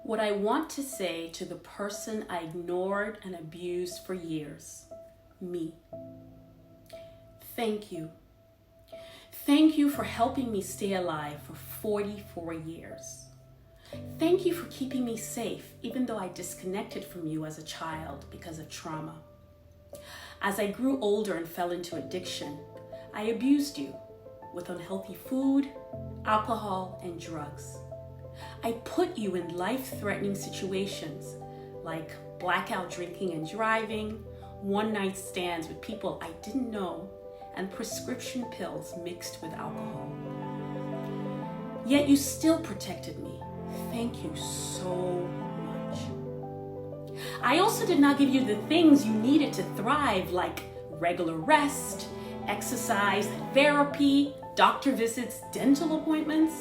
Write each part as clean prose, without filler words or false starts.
What I want to say to the person I ignored and abused for years, me. Thank you. Thank you for helping me stay alive for 44 years. Thank you for keeping me safe, even though I disconnected from you as a child because of trauma. As I grew older and fell into addiction, I abused you with unhealthy food, alcohol, and drugs. I put you in life-threatening situations like blackout drinking and driving, one-night stands with people I didn't know, and prescription pills mixed with alcohol. Yet you still protected me. Thank you so much. I also did not give you the things you needed to thrive, like regular rest, exercise, therapy, doctor visits, dental appointments.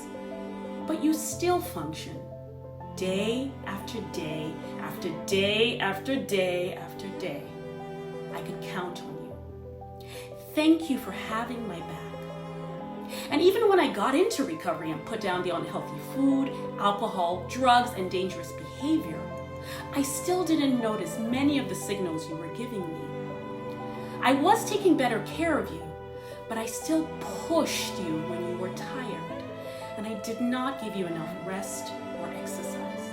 But you still function day after day after day after day after day. I could count on you. Thank you for having my back. And even when I got into recovery and put down the unhealthy food, alcohol, drugs, and dangerous behavior, I still didn't notice many of the signals you were giving me. I was taking better care of you, but I still pushed you when you were tired, and I did not give you enough rest or exercise.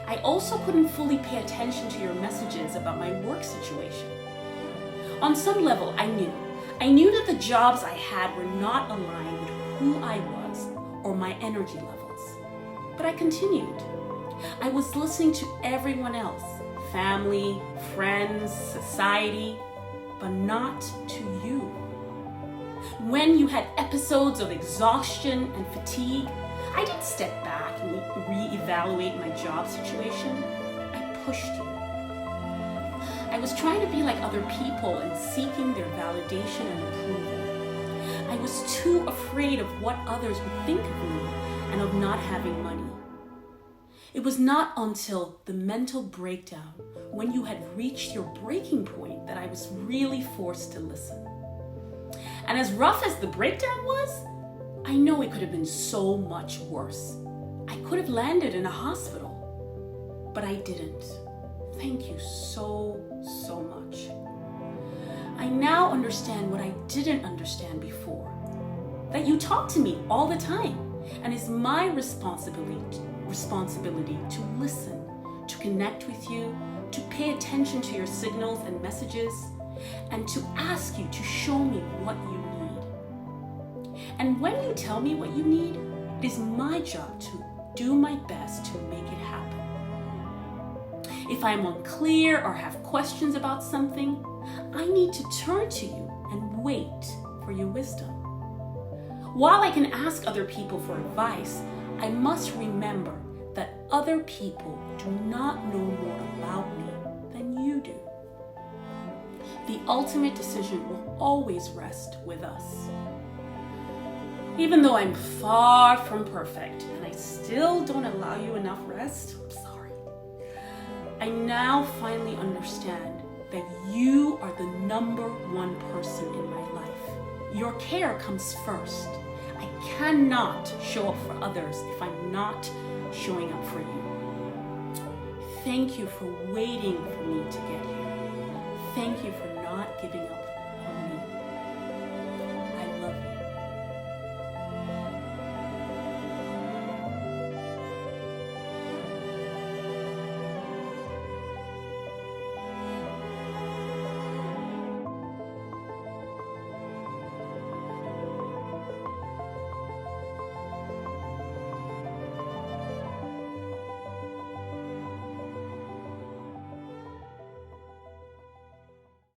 I also couldn't fully pay attention to your messages about my work situation. On some level, I knew that the jobs I had were not aligned with who I was or my energy levels. But I continued. I was listening to everyone else, family, friends, society, but not to you. When you had episodes of exhaustion and fatigue, I didn't step back and reevaluate my job situation. I pushed you. I was trying to be like other people and seeking their validation and approval. I was too afraid of what others would think of me and of not having money. It was not until the mental breakdown, when you had reached your breaking point, that I was really forced to listen. And as rough as the breakdown was, I know it could have been so much worse. I could have landed in a hospital, but I didn't. Thank you so much. I now understand what I didn't understand before. That you talk to me all the time, and it's my responsibility to listen, to connect with you, to pay attention to your signals and messages, and to ask you to show me what you need. And when you tell me what you need, it is my job to do my best to make it happen. If I'm unclear or have questions about something, I need to turn to you and wait for your wisdom. While I can ask other people for advice, I must remember that other people do not know more about me than you do. The ultimate decision will always rest with us. Even though I'm far from perfect and I still don't allow you enough rest, I'm sorry. I now finally understand that you are the number one person in my life. Your care comes first. I cannot show up for others if I'm not showing up for you. Thank you for waiting for me to get here. Thank you for not giving up